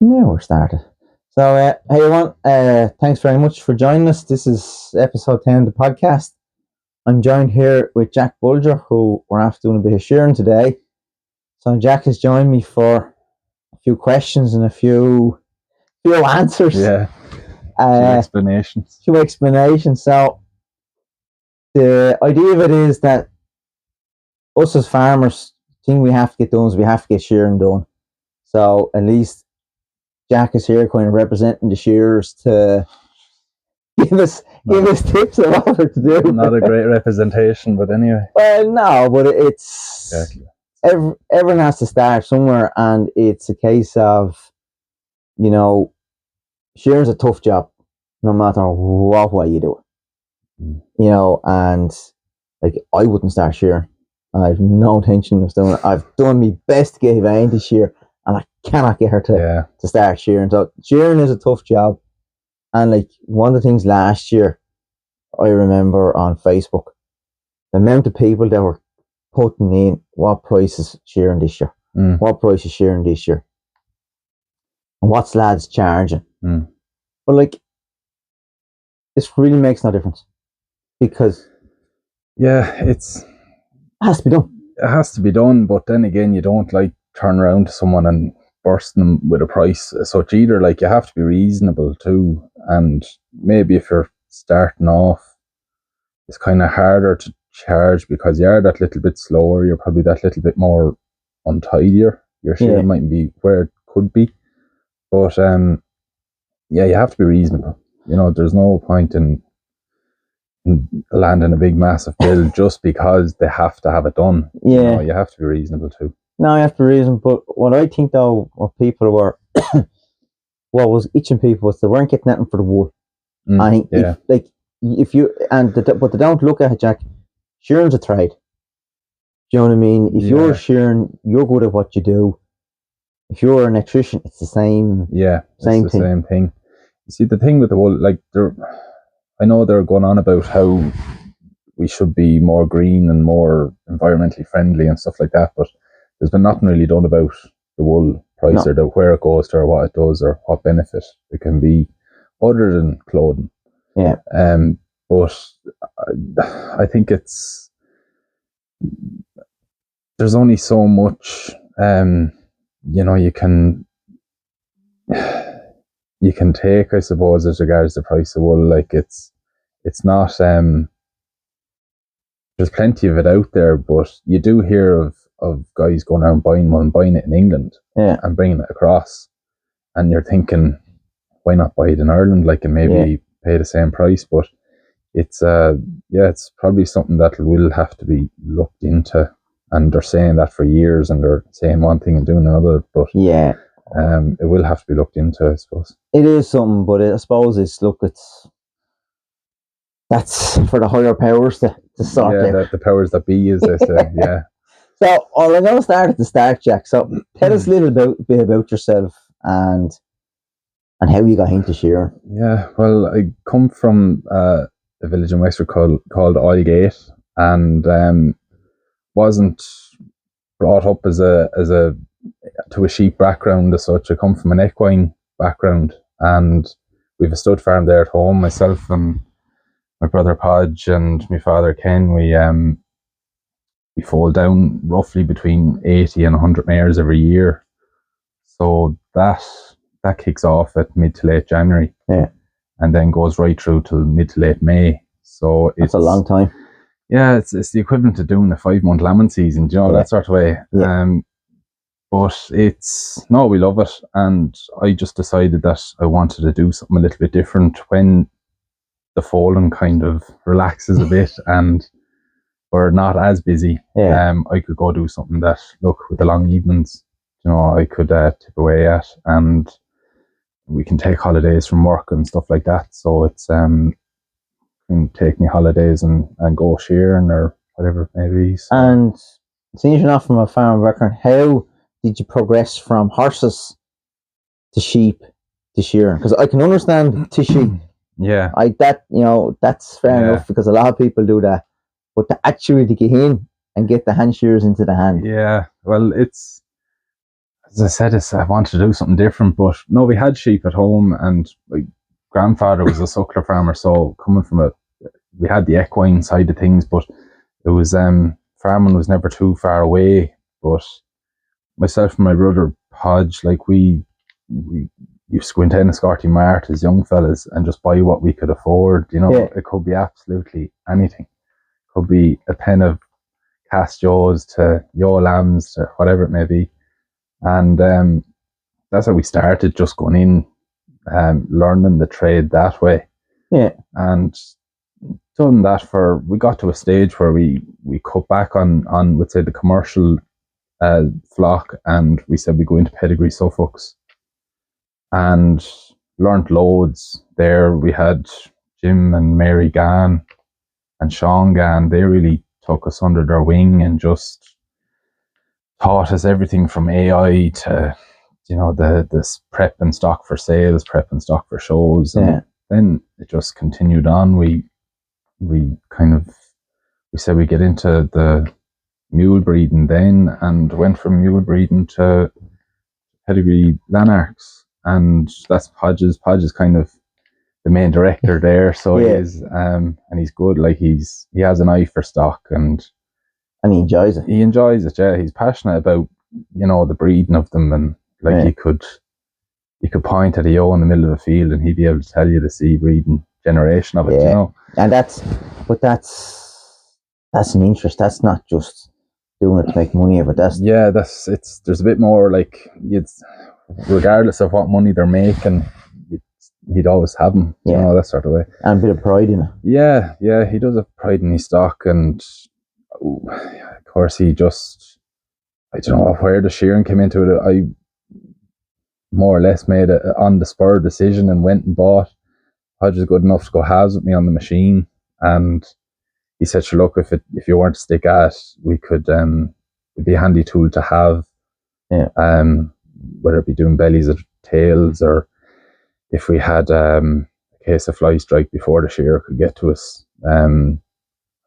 Now we're started. So, hey everyone, thanks very much for joining us. This is episode 10 of the podcast. I'm joined here with Jack Bolger, who we're after doing a bit of shearing today. So Jack has joined me for a few questions and a few answers. Yeah, explanations. Few explanations. So the idea of it is that us as farmers, the thing we have to get done is we have to get shearing done. So at least Jack is here kind of representing the shearers to give us tips of what to do. Not a great representation, but anyway. Well, no, but it's exactly. Everyone has to start somewhere, and it's a case of, shearing's a tough job, no matter what way you do it. And like I wouldn't start shearing. I have no intention of doing it. I've done my best to get Elaine to shear, and I cannot get her to start shearing. So shearing is a tough job. And like one of the things last year, I remember on Facebook, the amount of people that were putting in what price is shearing this year, what price is shearing this year, and what's lads charging. But like, this really makes no difference because it has to be done. It has to be done, but then again, you don't like turn around to someone and burst them with a price as such either. Like, you have to be reasonable too, and maybe if you're starting off, it's kind of harder to charge because you are that little bit slower, you're probably that little bit more untidier, your shear mightn't be where it could be, but you have to be reasonable. There's no point in landing a big massive bill just because they have to have it done. You have to be reasonable too. No, you have to be reasonable, but what I think though, what people were what was itching people was they weren't getting anything for the wool. I think but they don't look at it, Jack. Shearing's a trade. Do you know what I mean? If you're shearing, you're good at what you do. If you're an electrician, it's the same. Same thing. You see, the thing with the wool, like I know they're going on about how we should be more green and more environmentally friendly and stuff like that, but there's been nothing really done about the wool price or where it goes to or what it does or what benefit it can be other than clothing. But I think there's only so much you can take, I suppose, as regards the price of wool. Like, it's not there's plenty of it out there, but you do hear of guys going around buying it in England and bringing it across, and you're thinking, why not buy it in Ireland, like, and maybe pay the same price? But it's it's probably something that will have to be looked into, and they're saying that for years, and they're saying one thing and doing another, but it will have to be looked into, I suppose. It is something, but I suppose that's for the higher powers to sort out. The powers that be, as they say. So, I'm going to start at the start, Jack. So, tell us a little bit about yourself and how you got into shearing. Yeah, well, I come from a village in Wexford called Oilgate, and wasn't brought up to a sheep background as such. I come from an equine background, and we've a stud farm there at home. Myself and my brother Podge and my father Ken, we fold down roughly between 80 and 100 mares every year. So that kicks off at mid to late January, and then goes right through till mid to late May. So it's a long time. Yeah, it's the equivalent of doing a 5-month lambing season, that sort of way. But we love it, and I just decided that I wanted to do something a little bit different when the foaling kind of relaxes a bit and we're not as busy. I could go do something that, look, with the long evenings, I could tip away at, and we can take holidays from work and stuff like that. So it's can take me holidays and go shearing or whatever it may be. So. And since you're not from a farm background, how did you progress from horses to sheep to shearing? Because I can understand to sheep. That's fair enough, because a lot of people do that. But to actually get in and get the hand shearers into the hand. Yeah, well, it's as I said, I wanted to do something different, but no, we had sheep at home, and my grandfather was a suckler farmer, so coming from we had the equine side of things, but it was farming was never too far away. But myself and my brother Podge, like we used to go into Enniscorthy Mart as young fellas and just buy what we could afford. You know, it could be absolutely anything. It could be a pen of cast jaws to yaw lambs to whatever it may be. And that's how we started, just going in, learning the trade that way. Yeah. And done that we got to a stage where we cut back on let's say the commercial flock, and we said we go into pedigree Suffolks, and learnt loads there. We had Jim and Mary Gann and Sean Gann. They really took us under their wing and just taught us everything from AI to, you know, this prep and stock for sales, prep and stock for shows. And then it just continued on. We said we get into the mule breeding then, and went from mule breeding to pedigree Lanarks, and that's Podge. Podge is kind of the main director there, so he is, and he's good. Like he has an eye for stock, and he enjoys it. He enjoys it. Yeah, he's passionate about, you know, the breeding of them, and like you could point at a ewe in the middle of a field, and he'd be able to tell you the seed breeding generation of it. You know, and that's an interest. That's not just doing it to make money of it. There's a bit more, like, regardless of what money they're making, he'd always have them, you know, that sort of way. And a bit of pride in it. Yeah, he does have pride in his stock, and of course he just, I don't know where the shearing came into it. I more or less made an on the spur decision and went and bought. Hodge was good enough to go halves with me on the machine, and he said, sure, look, if you weren't to stick at, we could, it'd be a handy tool to have. Whether it be doing bellies or tails, or if we had a case of fly strike before the shearer could get to us,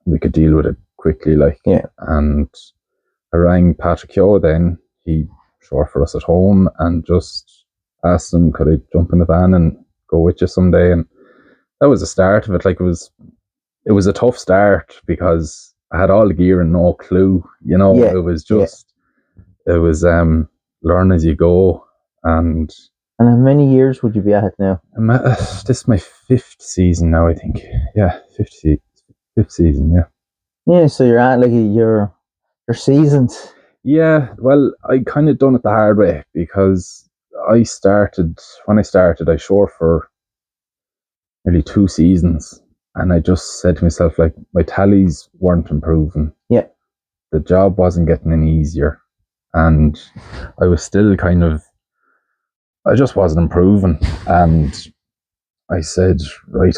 we could deal with it quickly, like. And I rang Patrick Yo then. He shore for us at home, and just asked him, could I jump in the van and go with you someday? And that was the start of it. Like, it was a tough start because I had all the gear and no clue, you know. It was just it was learn as you go. And how many years would you be at it now? This is my 5th season now, I think. Yeah, 5th season, yeah. So you're at, like, you're seasoned. Yeah, well, I kind of done it the hard way, because when I started, I shore for nearly 2 seasons, and I just said to myself, like, my tallies weren't improving. Yeah. The job wasn't getting any easier, and I was still I just wasn't improving. And I said, right,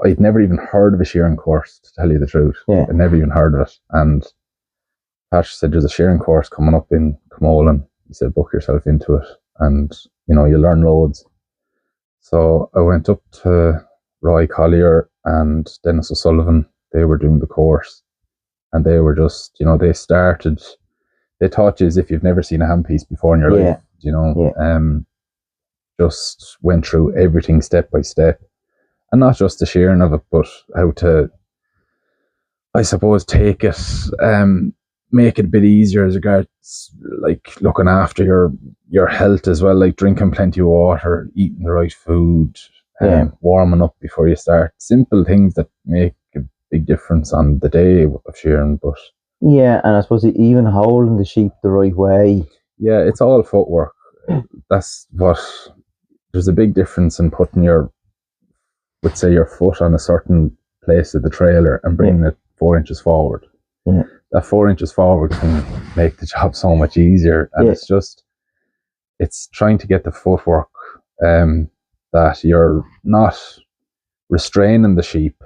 I'd never even heard of a shearing course, to tell you the truth. Yeah. I'd never even heard of it. And Patrick said, there's a shearing course coming up in Camolan. He said, book yourself into it, and, you know, you'll learn loads. So I went up to Roy Collier and Dennis O'Sullivan. They were doing the course, and they were just, you know, they taught you as if you've never seen a handpiece before in your life, you know. Just went through everything step by step, and not just the shearing of it, but how to, I suppose, take it, make it a bit easier as regards, like, looking after your health as well, like drinking plenty of water, eating the right food, warming up before you start. Simple things that make a big difference on the day of shearing. But and I suppose even holding the sheep the right way. Yeah, it's all footwork. That's what, there's a big difference in putting your foot on a certain place of the trailer and bringing it 4 inches forward. Yeah. That 4 inches forward can make the job so much easier. And it's trying to get the footwork, that you're not restraining the sheep,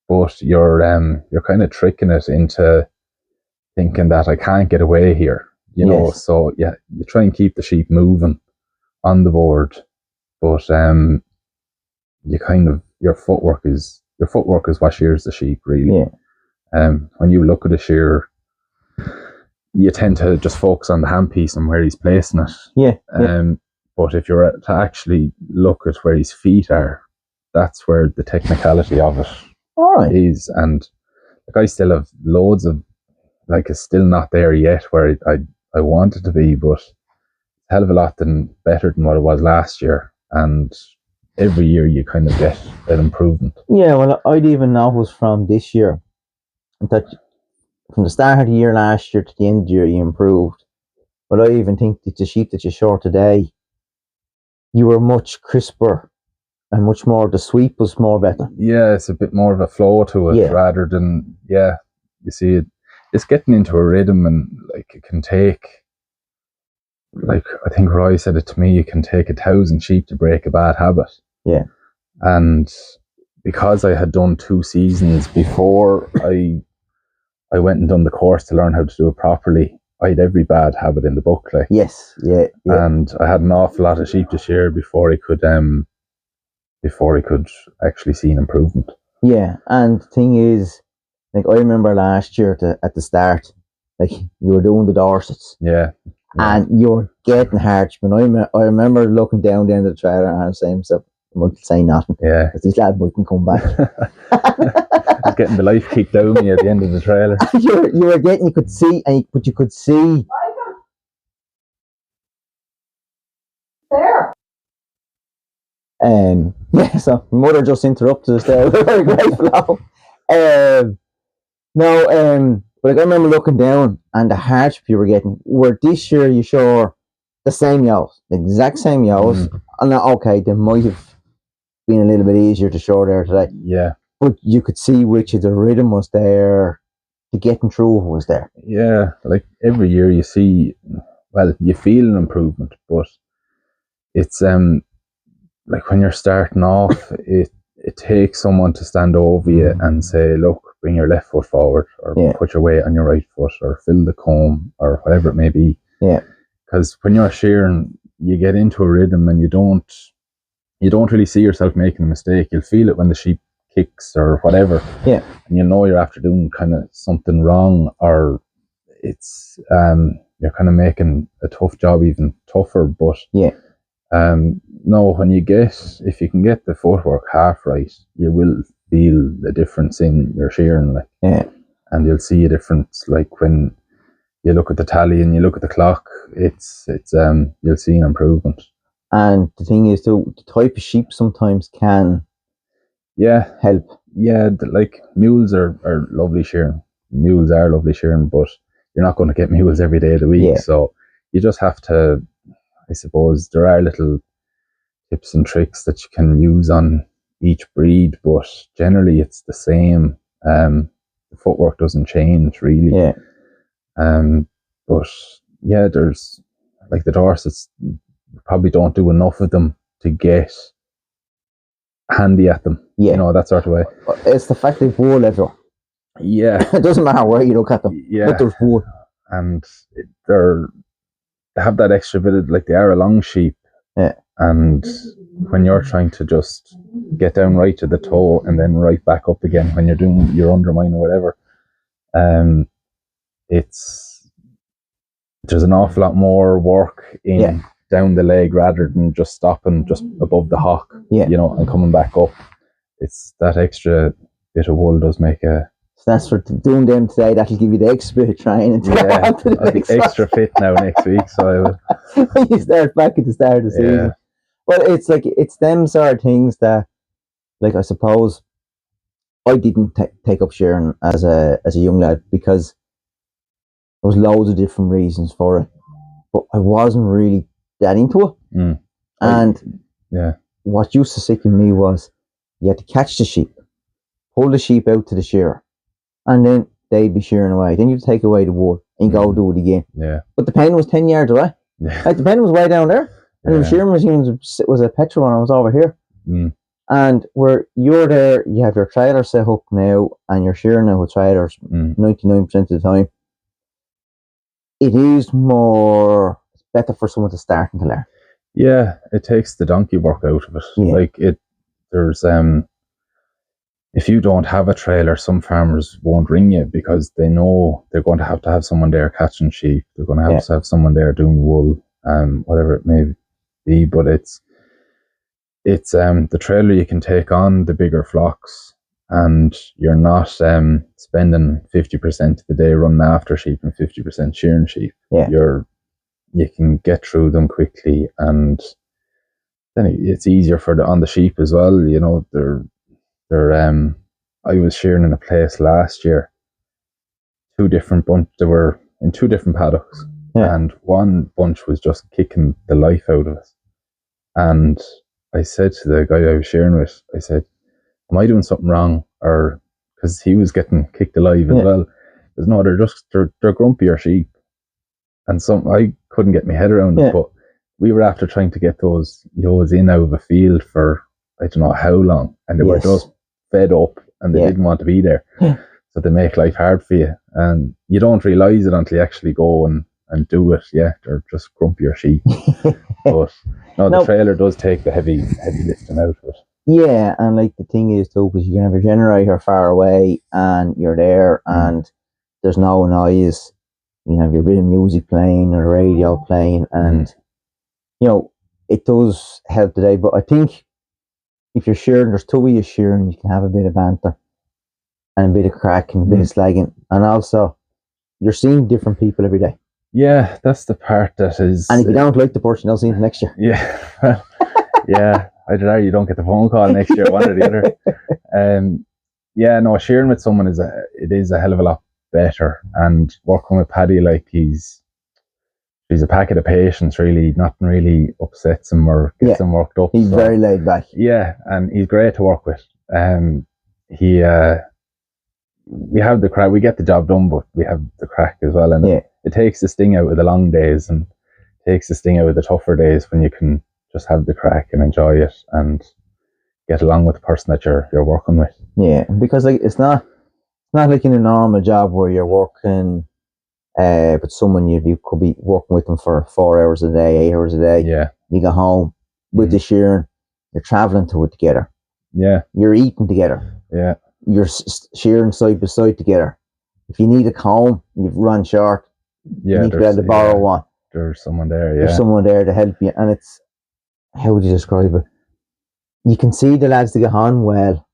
but you're kind of tricking it into thinking that I can't get away here, you know. So you try and keep the sheep moving on the board, but your footwork is what shears the sheep, really. When you look at a shearer, you tend to just focus on the handpiece and where he's placing it. Yeah. But if you're to actually look at where his feet are, that's where the technicality of it All right. is. And like, I still have loads of, like, it's still not there yet where I want it to be, but a hell of a lot better than what it was last year. And every year you kind of get an improvement. Yeah, well, I'd even notice from this year that from the start of the year last year to the end of the year, you improved. But I even think that the sheep that you short today, you were much crisper and much more, the sweep was more better. Yeah, it's a bit more of a flow to it rather than, you see, it's getting into a rhythm, and like it can take, like I think Roy said it to me, it can take 1,000 sheep to break a bad habit. Yeah. And because I had done 2 seasons before I went and done the course to learn how to do it properly, I had every bad habit in the book. Like, yes, yeah. And I had an awful lot of sheep to shear before I could actually see an improvement. Yeah, and the thing is, like, I remember last year at the start, like, you were doing the Dorsets. Yeah. And you were getting hard. But I remember looking down the end of the trailer and I was saying to myself, Michael say nothing. Yeah. Because this lad mightn't come back. He's getting the life kicked out of me at the end of the trailer. you were getting, you could see, but you could see. There. Yeah, so my mother just interrupted us there. We're very grateful. But I remember looking down and the hardship you were getting. Where this year you sure the same yells, the exact same yells. And okay, they might have been a little bit easier to show there today. Yeah. But you could see which of the rhythm was there, the getting through was there. Yeah, like every year you see, well, you feel an improvement, but it's like when you're starting off, it takes someone to stand over you and say, look, bring your left foot forward, or put your weight on your right foot, or fill the comb, or whatever it may be. Yeah. Because when you're shearing, you get into a rhythm and you don't really see yourself making a mistake. You'll feel it when the sheep kicks or whatever. Yeah. And you know you're after doing kind of something wrong, or it's you're kind of making a tough job even tougher. But no, if you can get the footwork half right, you will feel the difference in your shearing, like, and you'll see a difference. Like when you look at the tally and you look at the clock, it's you'll see an improvement. And the thing is, the type of sheep sometimes can help. Yeah, like mules are lovely shearing. Mules are lovely shearing, but you're not going to get mules every day of the week. So you just have to, I suppose, there are little tips and tricks that you can use on each breed, but generally it's the same. The footwork doesn't change really. But yeah, there's like the Dorsets, probably don't do enough of them to get handy at them. You know, that sort of way. It's the fact they've wool everywhere. Yeah. It doesn't matter where you look at them. Yeah. But there's wool. And they have that extra bit of, like, they are a long sheep. Yeah. And when you're trying to just get down right to the toe and then right back up again when you're doing your undermine or whatever, there's an awful lot more work in down the leg rather than just stopping just above the hock, you know, and coming back up. It's that extra bit of wool does make a... So that's for doing them today, that'll give you the extra bit of training. I'll be extra fit now next week, so I will. When you start back at the start of the season. Well, it's like, it's them sort of things that, like, I suppose I didn't take up shearing as a young lad because there was loads of different reasons for it, but I wasn't really that into it. And what used to sicken me was you had to catch the sheep, pull the sheep out to the shearer, and then they'd be shearing away. Then you'd take away the wool and go do it again. But the pen was 10 yards away. Like, the pen was way down there. And the shearing machine was a petrol one. I was over here. And where you're there, you have your trailer set up now, and you're shearing now with trailers 99% of the time. It is more, it's better for someone to start and to learn. Yeah, it takes the donkey work out of it. Like, there's if you don't have a trailer, some farmers won't ring you because they know they're going to have someone there catching sheep. They're going to have someone there doing wool, whatever it may be. But it's the trailer you can take on the bigger flocks, and you're not spending 50% of the day running after sheep and 50% shearing sheep. Yeah. You can get through them quickly, and then it's easier on the sheep as well. You know, they're I was shearing in a place last year, two different bunch. They were in two different paddocks, and one bunch was just kicking the life out of us. And I said to the guy I was shearing with, I said, "Am I doing something wrong?" Or because he was getting kicked alive as well. Because no, they're grumpier sheep, and I couldn't get my head around it. But we were after trying to get those ewes in out of a field for I don't know how long, and they were just fed up and they didn't want to be there. So they make life hard for you, and you don't realise it until you actually go and do it. Yeah, they're just grumpier sheep. But no, the trailer does take the heavy lifting out of it. Yeah, and like the thing is too, because you can have a generator far away and you're there and there's no noise. You have your bit of music playing or radio playing, and you know, it does help today. But I think if you're shearing, there's two ways of shearing. You can have a bit of banter and a bit of crack and a bit of slagging, and also you're seeing different people every day. Yeah, that's the part that is. And if you don't like the person, you'll see them next year. Yeah, yeah. Either that or you don't get the phone call next year, one or the other. Yeah, no, shearing with someone is a hell of a lot better. And working with Paddy, like he's a packet of patience. Really, nothing really upsets him or gets him worked up. He's very laid back. Yeah, and he's great to work with. We have the crack. We get the job done, but we have the crack as well. And it takes the sting out of the long days and takes the sting out of the tougher days when you can just have the crack and enjoy it and get along with the person that you're working with. Yeah, because like it's not like in a normal job where you're working but someone you could be working with them for 4 hours a day, 8 hours a day. Yeah. You go home with the shearing, you're travelling to it together. Yeah. You're eating together. Yeah. You're shearing side by side together. If you need a comb, you've run short. Yeah, you need to be able to borrow one. There's someone there, There's someone there to help you. And it's, how would you describe it? You can see the lads that get on well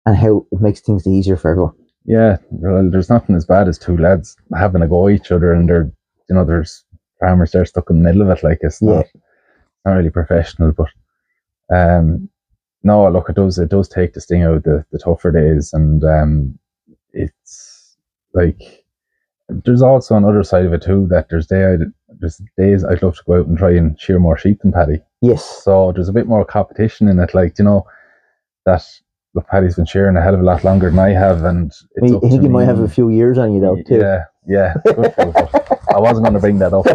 and how it makes things easier for everyone. Yeah, well, there's nothing as bad as two lads having a go at each other, and there's farmers there stuck in the middle of it. Like it's not really professional, but no, look, it does take the sting out of the tougher days, and it's like there's also another side of it too, that there's days I'd love to go out and try and shear more sheep than Paddy. Yes. So there's a bit more competition in it, like that. Look, Paddy's been shearing a hell of a lot longer than I have, and it's I think you might have a few years on you though too. Yeah, good for it. I wasn't going to bring that up.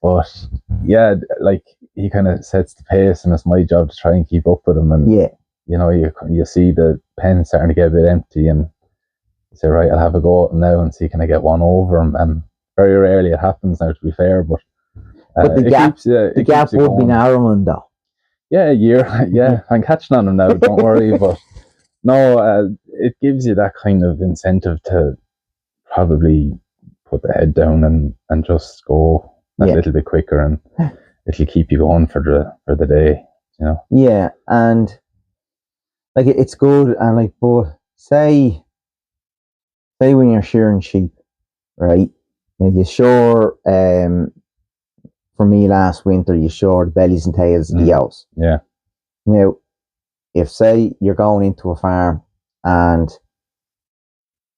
But yeah, like he kind of sets the pace, and it's my job to try and keep up with him. And you see the pen starting to get a bit empty, and you say, right, I'll have a go at him now and see can I get one over him. And very rarely it happens now, to be fair. But the gap would be narrowing though. Yeah, a year. Yeah, I'm catching on him now. Don't worry. But no, it gives you that kind of incentive to probably put the head down and just go a little bit quicker, and it'll keep you going for the day. Yeah, and like it's good, and like, but say when you're shearing sheep, right? Like you shore for me last winter, you shore the bellies and tails of the ewes. Yeah. Now, if say you're going into a farm, and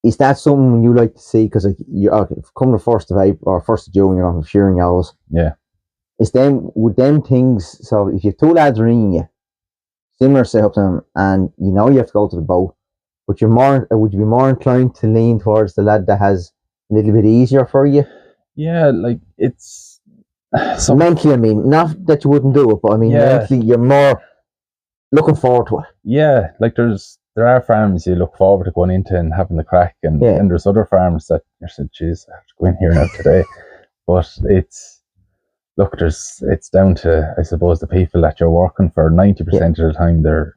is that something you like to see? Because like come the 1st of April or 1st of June, you're on shearing ewes. Yeah. Would them things? So if you have two lads ringing you, similar setup to them, and you have to go to the boat, but would you be more inclined to lean towards the lad that has a little bit easier for you? Yeah, like it's. So mentally, I mean, not that you wouldn't do it, but I mean, mentally, you're more looking forward to it. Yeah, like there are farms you look forward to going into and having the crack, and then there's other farms that you said, "Geez, I have to go in here now today." But it's down to, I suppose, the people that you're working for. 90% of the time, they're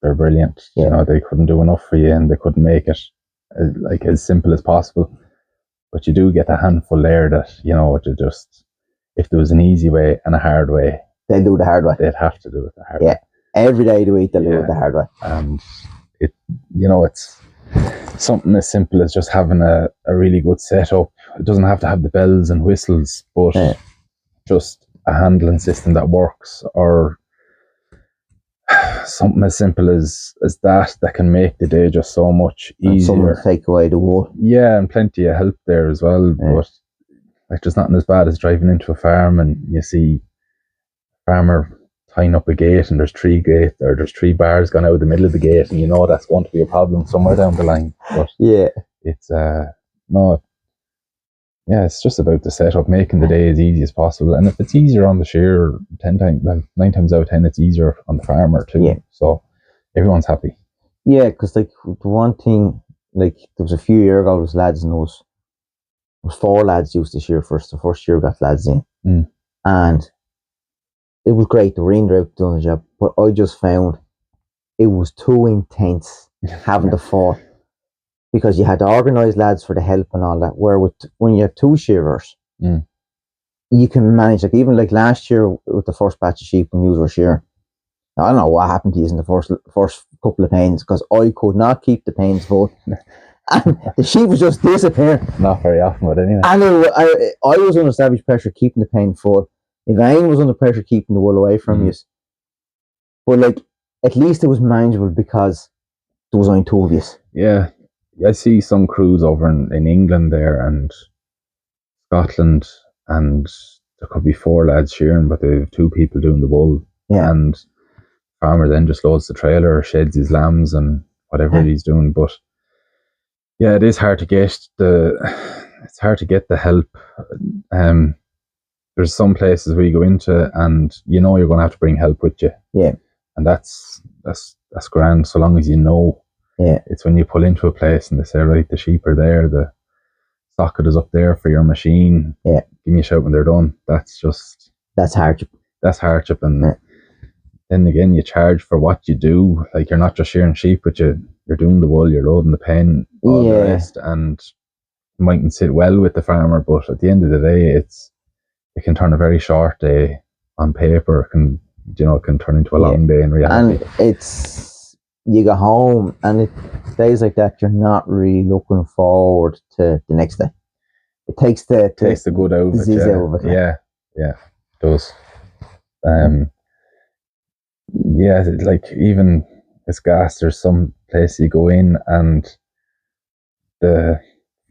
they're brilliant. Yeah. You know, they couldn't do enough for you, and they couldn't make it as simple as possible. But you do get a handful there that, you know, to just, if there was an easy way and a hard way, they'll do the hard way. They'd have to do it the hard way. Yeah, every day of the week they'll do it the hard way. And it, you know, it's something as simple as just having a really good setup. It doesn't have to have the bells and whistles, but just a handling system that works, or something as simple as that can make the day just so much easier. And someone take away the wool. Yeah, and plenty of help there as well. But like, there's nothing as bad as driving into a farm and you see a farmer tying up a gate and there's 3 bars gone out of the middle of the gate, and you know that's going to be a problem somewhere down the line. But it's it's just about the setup, making the day as easy as possible. And if it's easier on the shearer, 9 times out of 10 it's easier on the farmer too. Yeah. So everyone's happy. Yeah, because like the one thing, like there was a few years ago, there was lads and there was 4 lads used to shear first. The first year got lads in. And it was great. They were in there out doing the job, but I just found it was too intense having the 4, because you had to organise lads for the help and all that. Where when you have 2 shearers, you can manage. Like even like last year with the first batch of sheep when you were shearing, I don't know what happened to you in the first couple of pains, because I could not keep the pains full. And the sheep was just disappearing. Not very often, but anyway. And I was under savage pressure keeping the pain full. Elaine was under pressure keeping the wool away from you. But like, at least it was manageable because there was only 2 of you. Yeah. I see some crews over in England there and Scotland, and there could be 4 lads shearing, but they have 2 people doing the wool. Yeah. And farmer then just loads the trailer or sheds his lambs and whatever he's doing. But yeah, it is hard to get the help. There's some places where you go into and you know you're going to have to bring help with you. Yeah. And that's grand, so long as you know. Yeah. It's when you pull into a place and they say, right, the sheep are there, the socket is up there for your machine. Yeah. Give me a shout when they're done. That's hardship. That's hardship. And then again, you charge for what you do. Like, you're not just shearing sheep, but you're doing the wool, you're loading the pen, all the rest, and it mightn't sit well with the farmer, but at the end of the day, it can turn a very short day on paper. It can turn into a long day in reality. And you go home and days like that, you're not really looking forward to the next day. It takes the good out of it. Out of it. Yeah, it does. Like even it's gas. There's some place you go in and the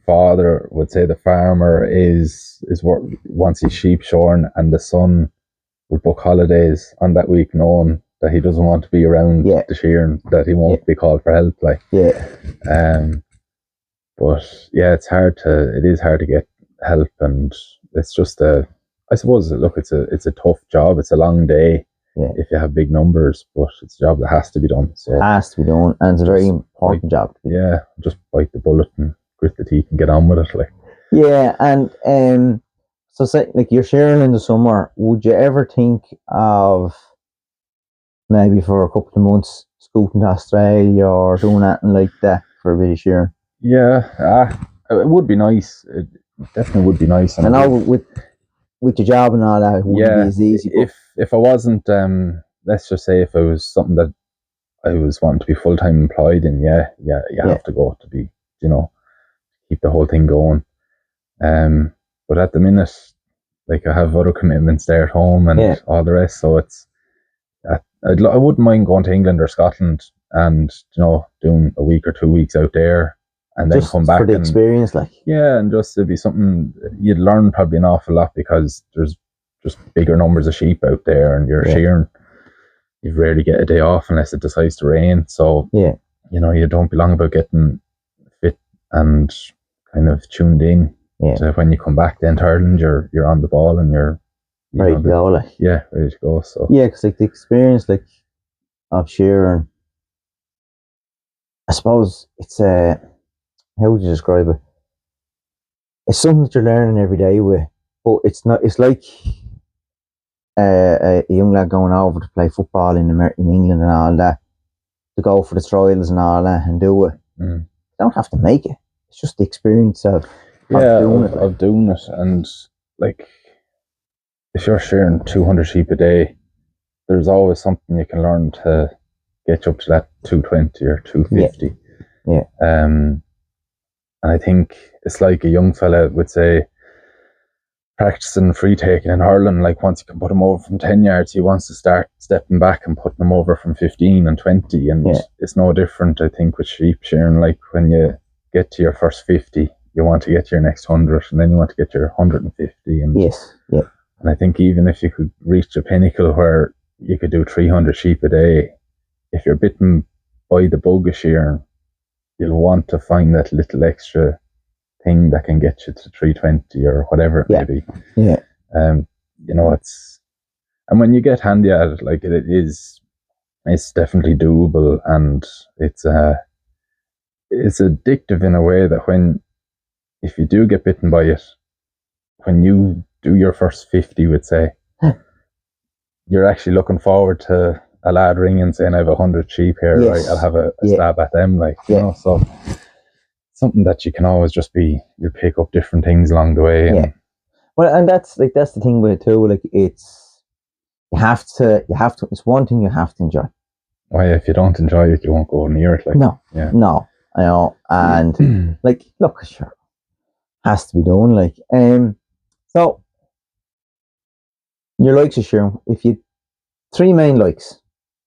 father would say the farmer is wants his sheep shorn, and the son would book holidays on that week, knowing that he doesn't want to be around the shearing, that he won't be called for help. Like, but yeah, it is hard to get help, and it's just I suppose, look, it's a tough job. It's a long day if you have big numbers, but it's a job that has to be done. So it has to be done, and it's a very important job. Yeah, just bite the bullet and grit the teeth and get on with it. Like, yeah, and so say, like, you're shearing in the summer, would you ever think of maybe for a couple of months scooting to Australia or doing anything like that for a bit of shearing? Yeah, it would be nice. It definitely would be nice. And I know with your job and all that, it wouldn't be as easy. If I wasn't, let's just say if it was something that I was wanting to be full-time employed in, you have to go to be, keep the whole thing going. But at the minute, like, I have other commitments there at home and all the rest, so I wouldn't mind going to England or Scotland and doing a week or 2 weeks out there, and then just come back for the experience, like. Yeah, and just it'd be something you'd learn probably an awful lot, because there's just bigger numbers of sheep out there, and you're shearing. You rarely get a day off unless it decides to rain. So you don't be long about getting fit and kind of tuned in. So when you come back then to Ireland, you're on the ball and you're ready to go. Like. Yeah, ready to go. So because like the experience like of shearing, I suppose it's how would you describe it? It's something that you're learning every day with, but it's not. It's like a young lad going over to play football in England and all that. to go for the trials and all that and do it. Mm. You don't have to make it. It's just the experience of doing it. And like, if you're shearing 200 sheep a day, there's always something you can learn to get you up to that 220 or 250. Yeah. And I think it's like a young fella would say, practicing free taking in hurling, like once you can put him over from 10 yards, he wants to start stepping back and putting them over from 15 and 20. And it's no different, I think, with sheep shearing. Like when you get to your first 50, you want to get to your next 100, and then you want to get your 150. And and I think even if you could reach a pinnacle where you could do 300 sheep a day, if you're bitten by the bug of shearing, you'll want to find that little extra thing that can get you to 320 or whatever it may be. It's, and when you get handy at it, like it's definitely doable, and it's addictive in a way that if you do get bitten by it, when you do your first 50, would say, you're actually looking forward to a lad ringing and saying, I have 100 sheep here, right? I'll have a stab at them, like, so something that you can always just you pick up different things along the way. And that's the thing with it too. Like it's one thing you have to enjoy. Why, if you don't enjoy it, you won't go near it. Like, no, I know. And like, look, sure, has to be done. Like, so your likes of shearing. If you 3 main likes,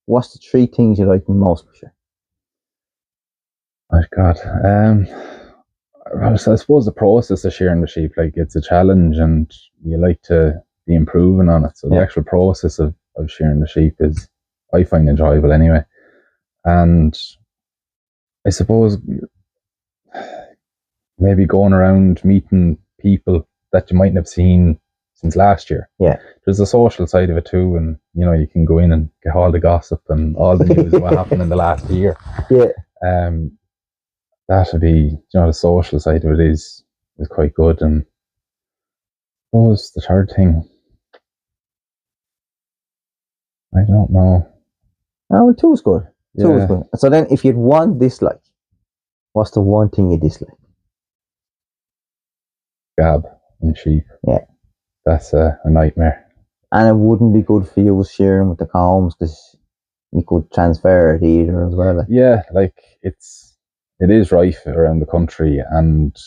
what's the 3 things you like most for sure? My God, I suppose the process of shearing the sheep, like, it's a challenge, and you like to be improving on it. So the actual process of shearing the sheep I find enjoyable anyway. And I suppose maybe going around meeting people that you mightn't have seen since last year. There's a social side of it too, and you can go in and get all the gossip and all the news of what happened in the last year. That would be, the social side of it is quite good. And what was the third thing? I don't know. Oh, 2 is good. 2 is good. So then, if you'd one dislike, what's the one thing you dislike? Scab and sheep. That's a nightmare. And it wouldn't be good for you shearing with the combs, because you could transfer it either as well. Like it is rife around the country, and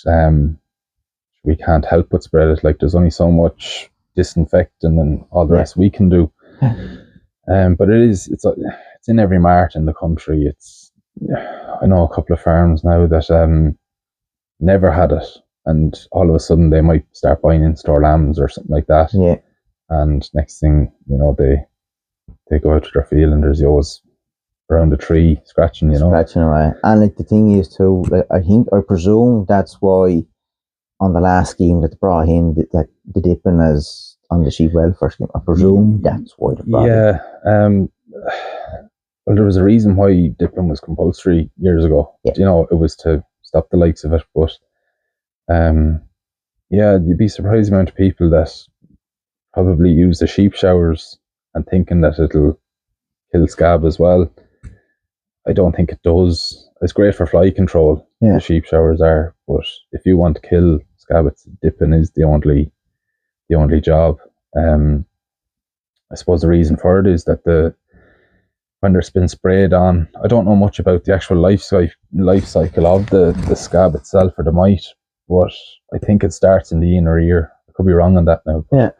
we can't help but spread it. Like, there's only so much disinfecting and all the rest we can do. But it's in every mart in the country. I know a couple of farms now that never had it, and all of a sudden they might start buying in-store lambs or something like that. And next thing they go out to their field and there's yours around the tree scratching away. And like, the thing is too, like, I presume that's why on the last scheme that they brought in that the dipping as on the sheep welfare scheme, I presume that's why they brought it. Well, there was a reason why dipping was compulsory years ago. It was to stop the likes of it. But you'd be surprised the amount of people that probably use the sheep showers and thinking that it'll kill scab as well. I don't think it does. It's great for fly control. The sheep showers are, but if you want to kill scab, dipping is the only job. I suppose the reason for it is that when there's been sprayed on, I don't know much about the actual life cycle of the scab itself or the mite, but I think it starts in the inner ear. I could be wrong on that now. I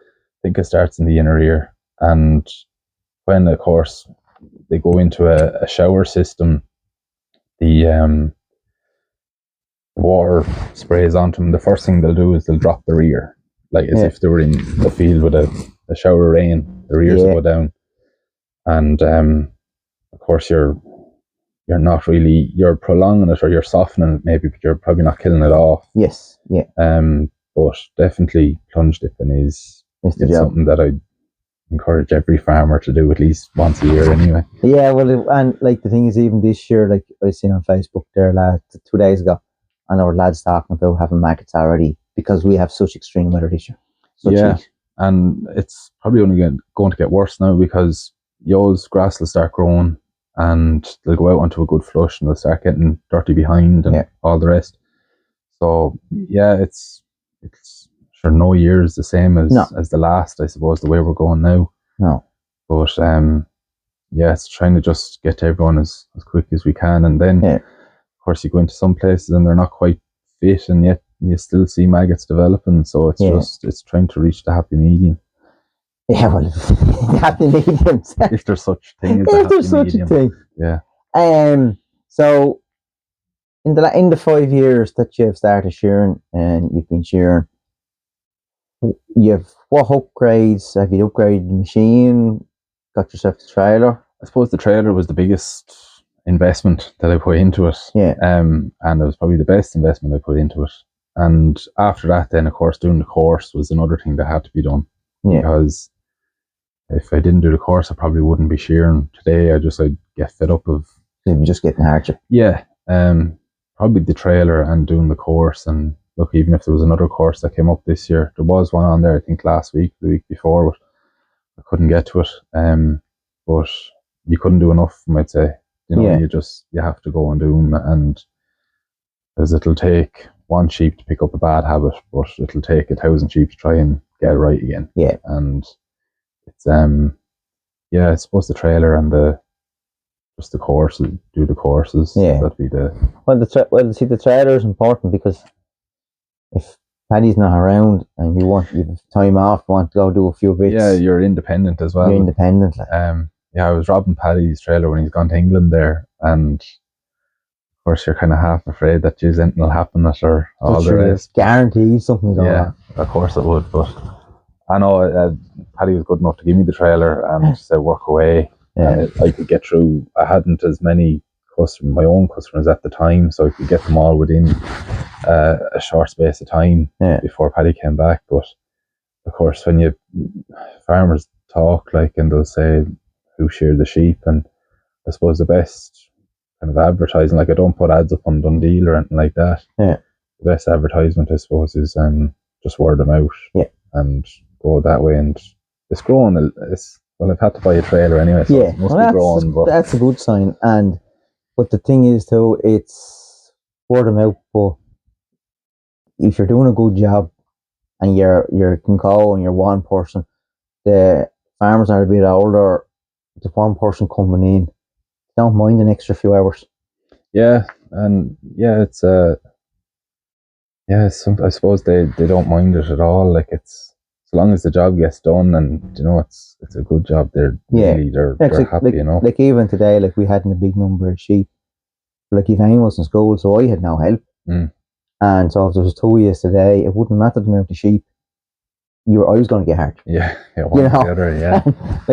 think it starts in the inner ear, and when, of course, they go into a shower system, the water sprays onto them. The first thing they'll do is they'll drop their ear, like as if they were in the field with a shower rain. Their ears will go down, and of course you're not really, you're prolonging it or you're softening it maybe, but you're probably not killing it off. But definitely plunge dipping is something that I encourage every farmer to do at least once a year anyway. Well, and like, the thing is, even this year, like, I seen on Facebook there 2 days ago, and our lads talking about having maggots already because we have such extreme weather this year. And it's probably only going to get worse now, because Yo's grass will start growing and they'll go out onto a good flush and they'll start getting dirty behind and all the rest. So yeah, it's sure no year is the same as the last, I suppose, the way we're going now. No. But yeah, it's trying to just get to everyone as quick as we can, and then of course you go into some places and they're not quite fit, and yet you still see maggots developing. So it's just it's trying to reach the happy medium. Yeah, well, happy medium. If there's such a thing as a happy medium. A thing. Yeah. So in the 5 years that you've started shearing and you've been shearing, what upgrades have you upgraded the machine? Got yourself the trailer? I suppose the trailer was the biggest investment that I put into it. Yeah. And it was probably the best investment I put into it. And after that, then of course doing the course was another thing that had to be done. Yeah. Because if I didn't do the course, I probably wouldn't be shearing today. I'd get fed up of. You'd be just getting hardship. Yeah. Probably the trailer and doing the course. And look, even if there was another course that came up this year, there was one on there, I think last week, the week before, but I couldn't get to it. But you couldn't do enough, I'd say. You have to go and do them, and because it'll take one sheep to pick up a bad habit, but it'll take 1,000 sheep to try and get it right again. Yeah. And it's I suppose the trailer and the courses, do the courses. Yeah. That'd be the the trailer is important, because if Paddy's not around and you have time off, want to go do a few bits. Yeah, you're independent as well. You're independent. I was robbing Paddy's trailer when he's gone to England there, and of course you're kind of half afraid that anything will happen or all the rest. Guaranteed something's going on. Of course it would, but I know Paddy was good enough to give me the trailer and said work away. Yeah. I could get through. I hadn't as many my own customers at the time, so I could get them all within a short space of time before Paddy came back. But of course, when farmers talk, and they'll say who sheared the sheep, and I suppose the best kind of advertising, I don't put ads up on Dundee or anything like that. Yeah. The best advertisement, I suppose, is just word of mouth. Yeah. And go that way, and it's growing. I've had to buy a trailer anyway, so it must be growing. But that's a good sign. But the thing is, though, it's word of mouth. But if you're doing a good job and you're can go and you're one person, the farmers are a bit older. The one person coming in, don't mind an extra few hours. Yeah, and it's I suppose they don't mind it at all. It's as long as the job gets done, and it's a good job. They're happy, Like even today, we hadn't a big number of sheep. Elaine was in school, so I had no help. And so if there was 2 years today, it wouldn't matter the amount of sheep. I was going to get hard. Yeah, one or the other, yeah.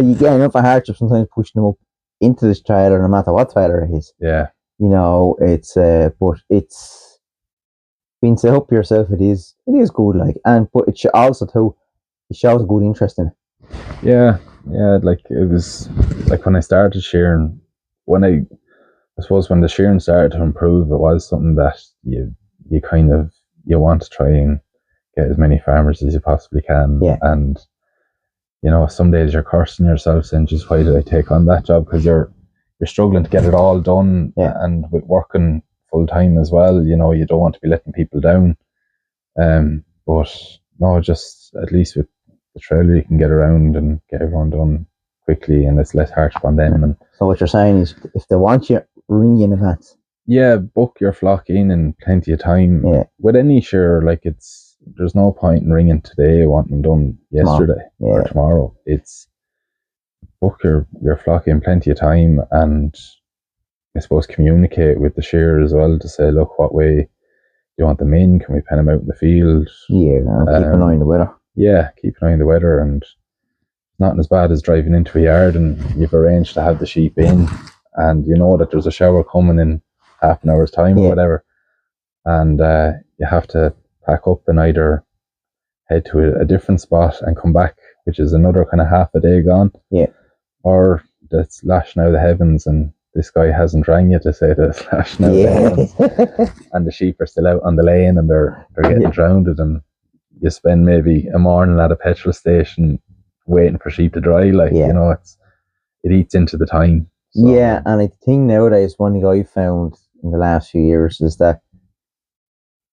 You get enough of hardship sometimes pushing them up into this trailer, no matter what trailer it is. Yeah. It's but it's being set up yourself. It is good, but it also too. It shows a good interest in it. Yeah. It was when I started shearing. I suppose when the shearing started to improve, it was something that you want to try and get as many farmers as you possibly can. Yeah. And some days you're cursing yourself saying, just why did I take on that job? Because you're struggling to get it all done. Yeah. And with working full time as well, you don't want to be letting people down. But no, just at least with the trailer you can get around and get everyone done quickly, and it's less hardship on them. And so what you're saying is, if they want you, ring you in advance. Yeah, book your flock in plenty of time. Yeah. With any shearer, there's no point in ringing today wanting them done yesterday or tomorrow. It's book your flock in plenty of time, and I suppose communicate with the shearer as well to say, look, what way do you want them in? Can we pen them out in the field? Yeah, keep an eye on the weather. Yeah, keep an eye on the weather, and not as bad as driving into a yard and you've arranged to have the sheep in, and that there's a shower coming in half an hour's time or whatever, and you have to pack up and either head to a different spot and come back, which is another kind of half a day gone, or that's lashing out of the heavens and this guy hasn't rang you to say that it's lashing out of the heavens, and the sheep are still out on the lane and they're getting drowned, and you spend maybe a morning at a petrol station waiting for sheep to dry. It eats into the time. So, Yeah, and I think nowadays one thing I've found in the last few years is that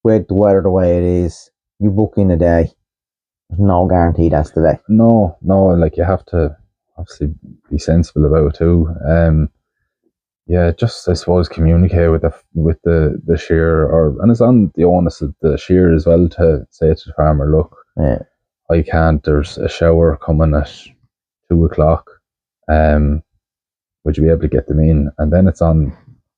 with the weather the way it is, you book in a day, there's no guarantee that's the day. no, like you have to obviously be sensible about it too. Yeah, just I suppose communicate with the shearer, and it's on the onus of the shearer as well to say to the farmer, look, Yeah. I can't. There's a shower coming at 2:00. Would you be able to get them in? And then it's on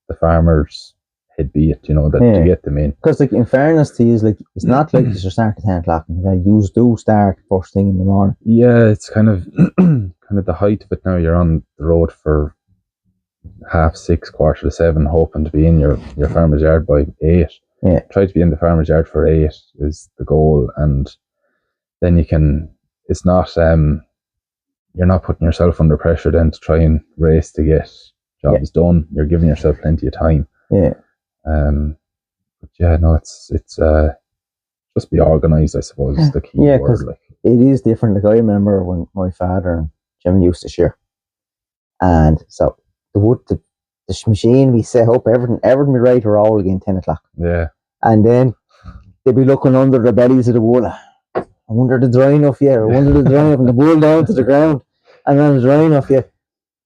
the farmer's head be it, that to get them in. Because like in fairness to you, like it's not like you should start at 10 o'clock. You do start first thing in the morning. Yeah, it's kind of the height of it now. You're on the road for 6:30, 7:15, hoping to be in your farmer's yard by 8. Yeah. Try to be in the farmer's yard for 8 is the goal, and then you can. It's not you're not putting yourself under pressure then to try and race to get jobs done. You're giving yourself plenty of time. Yeah. But yeah, no, it's just be organised, I suppose, is the key word. Like, it is different. Like I remember when my father and Jimmy used to shear, and so the machine we set up, everything be ready to roll again 10 o'clock. Yeah. And then they'd be looking under the bellies of the wool. I wonder the dry enough yet. I wonder the dry enough, and the wool down to the ground, and then the dry enough yet,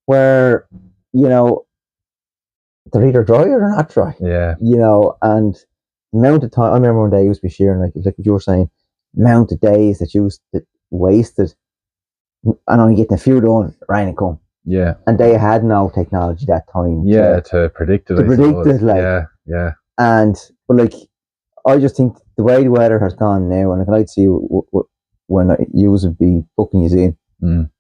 where they're either dry or they're not dry. Yeah. And the amount of time I remember when they used to be shearing, like what you were saying, amount of days that wasted, and only getting a few done, rain and come. Yeah. And they had no technology that time. Yeah, to predict it. Yeah. And but like, I just think the way the weather has gone now, and I'd see when you would be booking you in,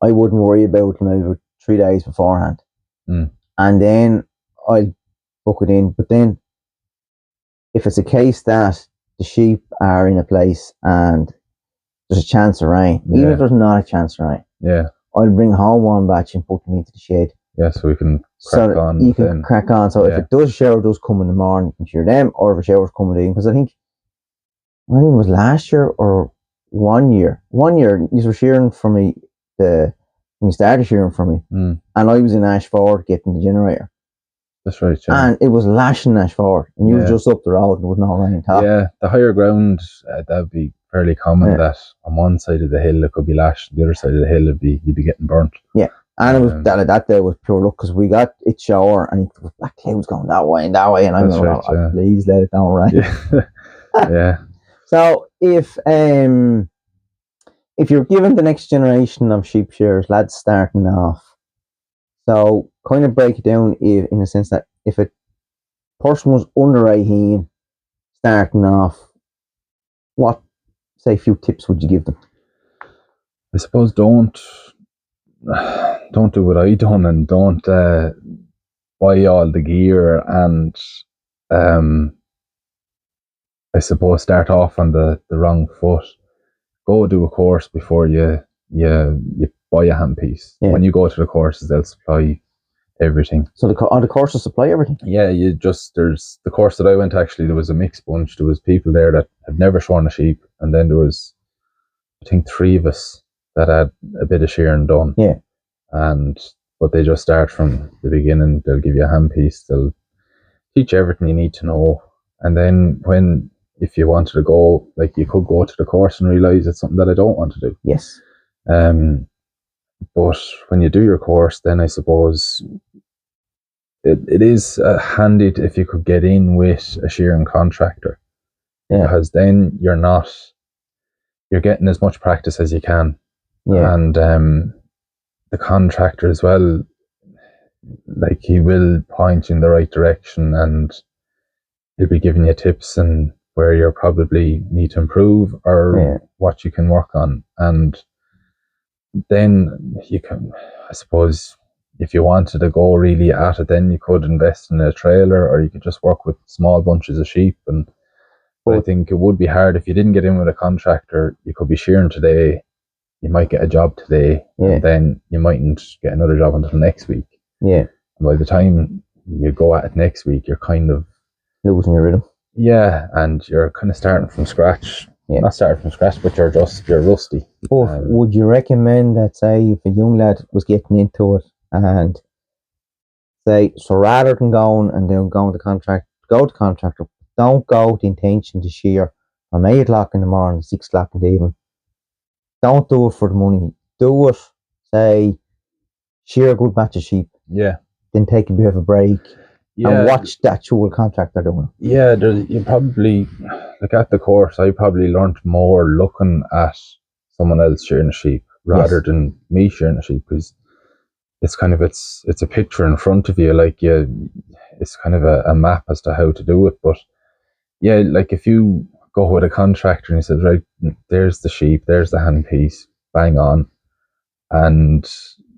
I wouldn't worry about it maybe 3 days beforehand, and then I'd book it in. But then, if it's a case that the sheep are in a place and there's a chance of rain, even if there's not a chance of rain, I'll bring home one batch and put them into the shed. Yeah, so we can crack on. You can crack on. So if it does, a shower does come in the morning, you can shear them, or if a shower's coming in, because I think it was last year or 1 year. 1 year, you were shearing for me when you started shearing for me, and I was in Ashford getting the generator. That's right, yeah. And it was lashing Ashford, and you were just up the road, and there was no rain at all. Yeah, the higher ground, that would be fairly common that on one side of the hill it could be lashed, the other side of the hill you'd be getting burnt. Yeah. And it was that day was pure luck, because we got it shower and it was black clouds going that way, and I'm going, please let it down rain. Yeah. So if you're given the next generation of sheep shearers, lads starting off, so kind of break it down in a sense that if a person was under 18 starting off, what, say, few tips would you give them? I suppose don't do what I done, and don't buy all the gear, and I suppose start off on the wrong foot. Go do a course before you buy a handpiece. Yeah. When you go to the courses, they'll supply everything. So the courses supply everything? Yeah, there's the course that I went to, actually, there was a mixed bunch. There was people there that had never shorn a sheep, and then there was, I think, 3 of us that had a bit of shearing done. Yeah. But they just start from the beginning. They'll give you a handpiece. They'll teach you everything you need to know. And then if you wanted to go, like, you could go to the course and realise it's something that I don't want to do. Yes. But when you do your course, then I suppose it is handy if you could get in with a shearing contractor. Yeah. Because then you're getting as much practice as you can. Yeah. And the contractor as well, like, he will point you in the right direction, and he'll be giving you tips and where you probably need to improve, or what you can work on. And then you can, I suppose, if you wanted to go really at it, then you could invest in a trailer, or you could just work with small bunches of sheep. But I think it would be hard if you didn't get in with a contractor. You could be shearing today, you might get a job today, and then you mightn't get another job until next week. Yeah. And by the time you go at it next week, you're kind of losing your rhythm. Yeah, and you're kind of starting from scratch. Yeah. Not starting from scratch, but you're rusty. But would you recommend that, say, if a young lad was getting into it and say, so rather than going to contract, go to contractor. Don't go with the intention to shear from 8 o'clock in the morning to 6 o'clock in the evening. Don't do it for the money. Do it, say, shear a good batch of sheep. Yeah. Then take a bit of a break. Yeah. And watch the actual contract they're doing. Yeah, you probably, like at the course, I probably learned more looking at someone else shearing a sheep rather than me shearing a sheep, because it's kind of, it's a picture in front of you, like it's kind of a map as to how to do it. But yeah, like if you go with a contractor and he says, right, there's the sheep, there's the handpiece, bang on, and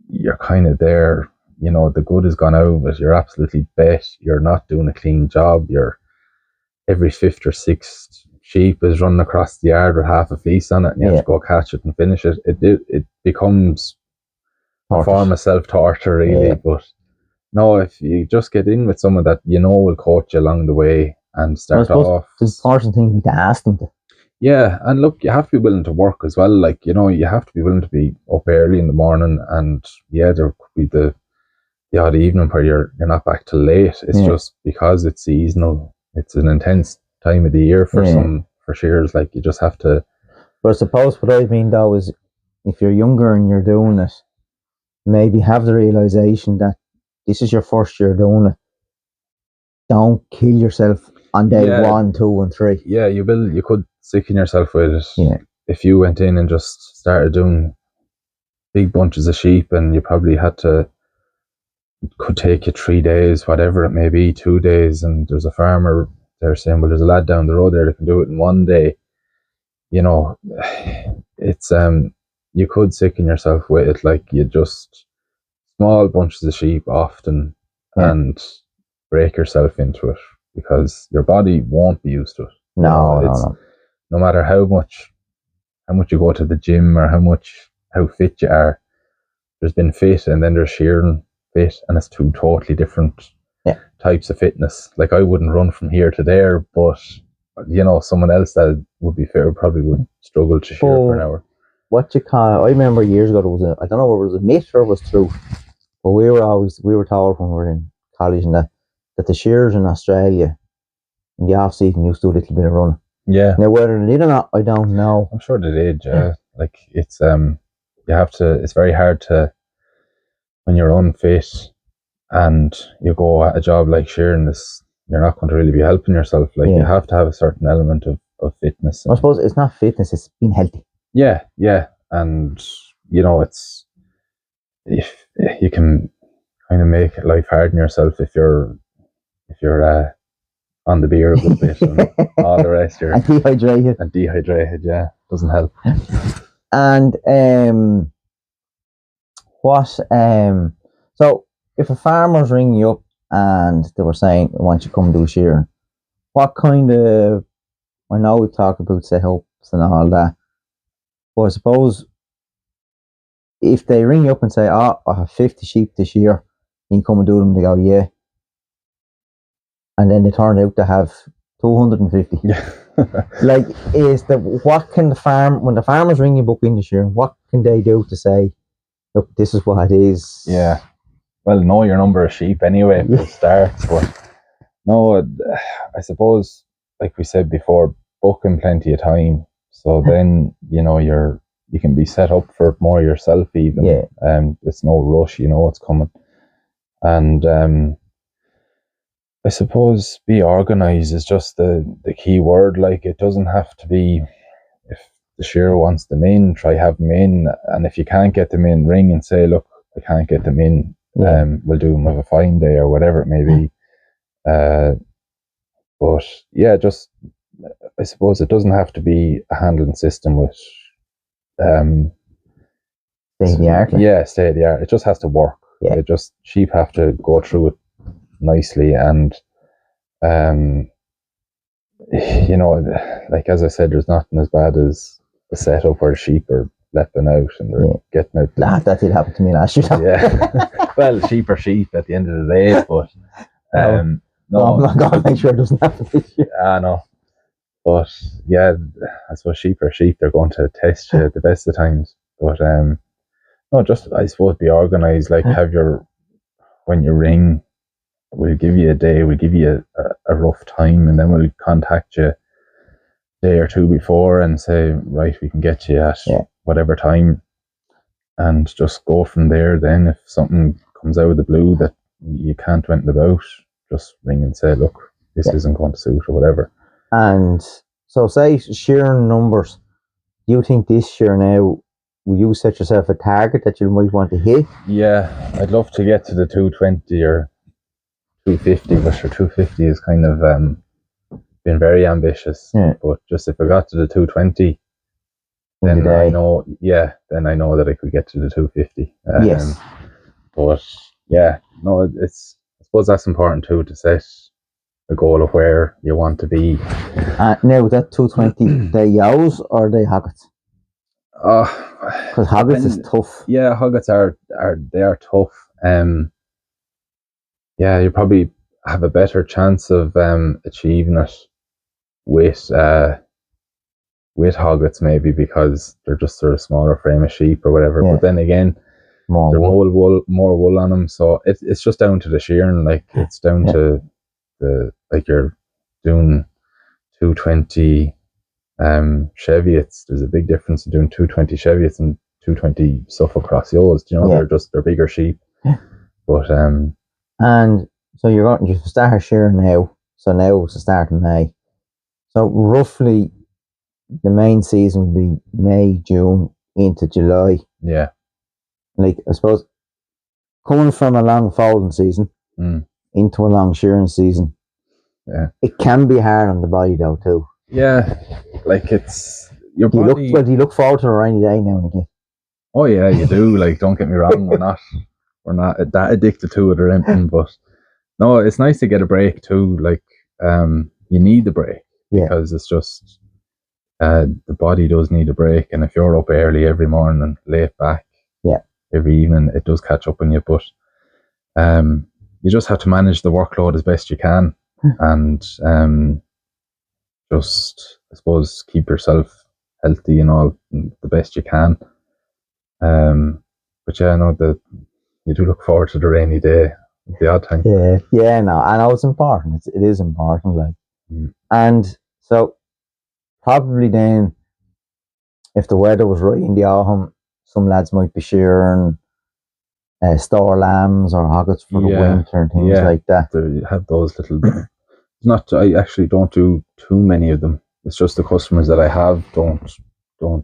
you're kind of there, you know, the good has gone out of it, you're absolutely bet, you're not doing a clean job, you're every fifth or sixth sheep is running across the yard with half a fleece on it, and you have to go catch it and finish it. It becomes a form of self-torture, really. Yeah. But no, if you just get in with someone that you know will coach you along the way and start off. The important thing would be to ask them to. Yeah, and look, you have to be willing to work as well. Like, you know, you have to be willing to be up early in the morning, and yeah, there could be the odd evening where you're not back till late. It's just because it's seasonal. It's an intense time of the year for for shearers. Like, you just have to. But I suppose what I mean though is, if you're younger and you're doing it, maybe have the realization that this is your first year doing it. Don't kill yourself on day 1, 2, and 3. Yeah, you could sicken yourself with it. Yeah. If you went in and just started doing big bunches of sheep, and you probably could take you 3 days, whatever it may be, 2 days, and there's a farmer there saying, well, there's a lad down the road there that can do it in 1 day. You know, it's you could sicken yourself with it. Like, you just small bunches of sheep often and break yourself into it, because your body won't be used to it. No. No matter how much you go to the gym or how fit you are, there's been fit and then there's shearing fit, and it's two totally different types of fitness. Like, I wouldn't run from here to there, but you know, someone else that would be fair probably would struggle to shear for an hour. I remember years ago, there was I don't know whether it was a myth or it was true, but we were told when we were in college and that the shearers in Australia in the off season used to do a little bit of running. Yeah. Now whether they did or not, I don't know. I'm sure they did. Yeah. Like, it's you have to. It's very hard to, when you're unfit and you go at a job like shearing, you're not going to really be helping yourself. Like, you have to have a certain element of fitness. I suppose it's not fitness; it's being healthy. Yeah, and you know, it's, if you can kind of make life hard on yourself if you're on the beer a good bit and all the rest. You're dehydrated. Yeah, doesn't help. And so if a farmer's ringing you up and they were saying, "I want you to come do shearing," what kind of, I know we've talked about setups and all that, but I suppose if they ring you up and say, "Oh, I have 50 sheep this year, can you come and do them?" They go, "Yeah," and then they turn out to have 250. Yeah. Like, when the farmers ring you book in this year, what can they do to say, look, this is what it is? Yeah. Well, know your number of sheep anyway for starts. But no, I suppose, like we said before, booking plenty of time. So then, you know, you can be set up for it more yourself even. Yeah. It's no rush, you know what's coming. And I suppose be organised is just the key word. Like, it doesn't have to be, if the shearer wants them in, try have them in, and if you can't get them in, ring and say, look, I can't get them in. We'll do them with a fine day or whatever it may be. But yeah, just, I suppose it doesn't have to be a handling system with state of the art. Yeah, state of the art. It just has to work. Yeah. Sheep have to go through it nicely, and you know, like, as I said, there's nothing as bad as a setup where sheep are leaping out and they're getting out. That did happen to me last year. Yeah. Well, sheep are sheep at the end of the day, but no, I'm not going to make sure it doesn't happen this year. I know. But yeah, I suppose sheep are sheep. They're going to test you at the best of times. But no, just, I suppose, be organised. Like, have when you ring, we'll give you a day, we'll give you a rough time, and then we'll contact you a day or two before and say, right, we can get you at whatever time, and just go from there. Then if something comes out of the blue that you can't do anything about, just ring and say, look, this isn't going to suit or whatever. And so say shearing numbers, do you think this year now, will you set yourself a target that you might want to hit? Yeah, I'd love to get to the 220 or 250, but sure, 250 is kind of been very ambitious. Yeah. But just if I got to the 220, then I know, then I know that I could get to the 250. Yes. But yeah, no, it's, I suppose that's important too, to set a goal of where you want to be. Now that 220, they yows or they hoggets? Because hoggets is tough. Yeah, hoggets are tough. Yeah, you probably have a better chance of achieving it with hoggets, maybe because they're just sort of smaller frame of sheep or whatever. But then again, more wool on them, so it's just down to the shearing. Like it's down to like you're doing 220 Cheviots. There's a big difference in doing 220 Cheviots and 220 Suffolk Cross Yos. You know, they're bigger sheep. But and so you start shearing now. So now it's the start of May. So roughly the main season will be May, June into July. Yeah. Like I suppose coming from a long folding season into a long shearing season. Yeah. It can be hard on the body though too. Yeah. Like it's your body. Do you look forward to a rainy day now and again? Oh yeah, you do. Like, don't get me wrong, we're not that addicted to it or anything, but no, it's nice to get a break too. Like, you need the break because it's just the body does need a break, and if you're up early every morning and late back every evening, it does catch up on you. But you just have to manage the workload as best you can, and just, I suppose, keep yourself healthy and all the best you can. But yeah, I know that you do look forward to the rainy day, the odd time. Yeah, no, I know it's important. It is important, like, and so probably then, if the weather was right in the autumn, some lads might be shearing store lambs or hoggets for the winter and things like that. You have those little. I actually don't do too many of them. It's just the customers that I have don't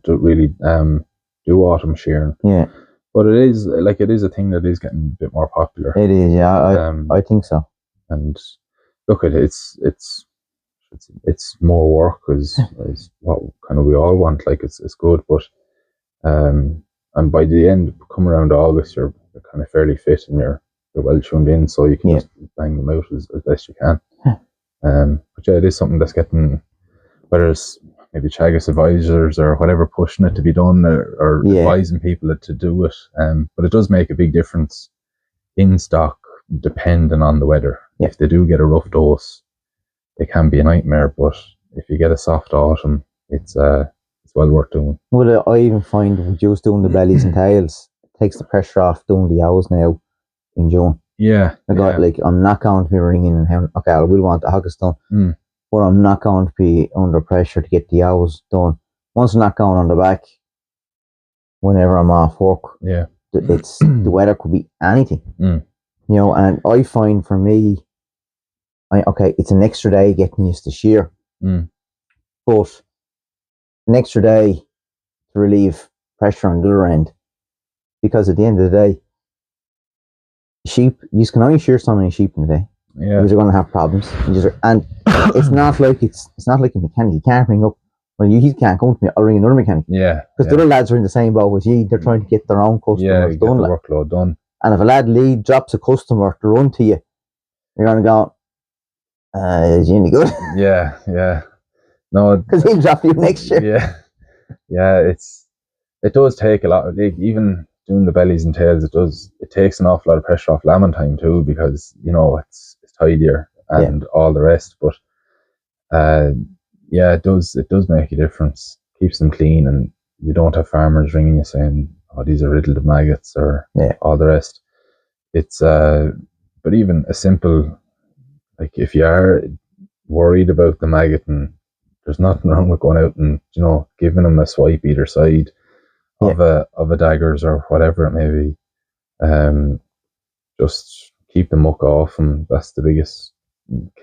really do autumn shearing. Yeah. But it is a thing that is getting a bit more popular. It is, yeah. I think so. And look, it's more work is what kind of we all want. Like it's good, but and by the end, come around August, you're kind of fairly fit and you're well tuned in, so you can just bang them out as best you can. But yeah, it is something that's getting, whether it's maybe Chagas advisors or whatever pushing it to be done or advising people to do it. But it does make a big difference in stock depending on the weather. If they do get a rough dose, it can be a nightmare, but if you get a soft autumn, it's well worth doing. Well, I even find with just doing the bellies and tails, it takes the pressure off doing the owls now in June. Yeah. Like I'm not going to be ringing and okay, I will want the hoggets done. But I'm not going to be under pressure to get the hours done. Once I'm not going on the back, whenever I'm off work, it's the weather could be anything. You know, and I find for me, it's an extra day getting used to shear. But an extra day to relieve pressure on the other end. Because at the end of the day, sheep, you can only shear so many sheep in a day. Yeah. You're going to have problems. And it's not like a mechanic. You can't ring up. Well, you can't come to me. I'll ring another mechanic. Yeah. Because the other lads are in the same boat as you. They're trying to get their own customers done. Get the workload done. And if a lad drops a customer to run to you, you're going to go, is he any good? Yeah. No. Because he'll drop you next year. Yeah. It does take a lot. Like, even doing the bellies and tails, it takes an awful lot of pressure off lambing time too, because you know it's tidier and all the rest. But it does make a difference. Keeps them clean, and you don't have farmers ringing you saying, "Oh, these are riddled with maggots" or all the rest. It's but even a simple, like if you are worried about the maggot, and there's nothing wrong with going out and giving them a swipe either side of a daggers or whatever it may be. Just keep the muck off, and that's the biggest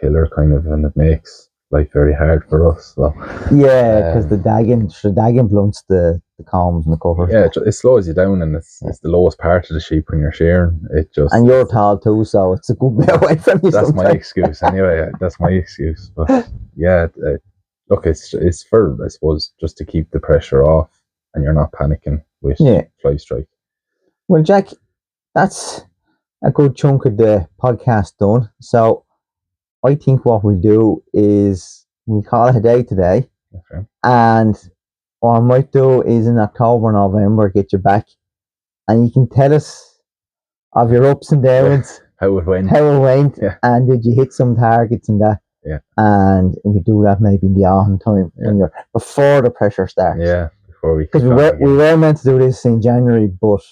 killer kind of, and it makes life very hard for us. So because the dagging blunts the combs and the covers. Yeah, it slows you down, and it's the lowest part of the sheep when you're shearing. And you're tall too, so it's a good bit away from you. That's sometimes. my excuse anyway. That's my excuse. But yeah, look, it's for, I suppose, just to keep the pressure off, and you're not panicking with fly strike. Well, Jack, that's a good chunk of the podcast done. So I think what we'll do is we'll call it a day today. Okay. And what I might do is in October, November, get you back, and you can tell us of your ups and downs. How it went. And did you hit some targets and that? Yeah. And we do that maybe in the autumn time when before the pressure starts. Yeah, before because we were meant to do this in January, but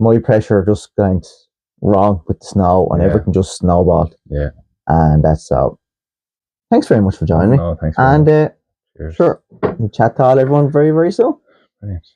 my pressure just went wrong with the snow, and everything just snowballed. Yeah. And that's so. Thanks very much for joining me. No, thanks very much. And sure, we'll chat to all everyone very, very soon. Brilliant.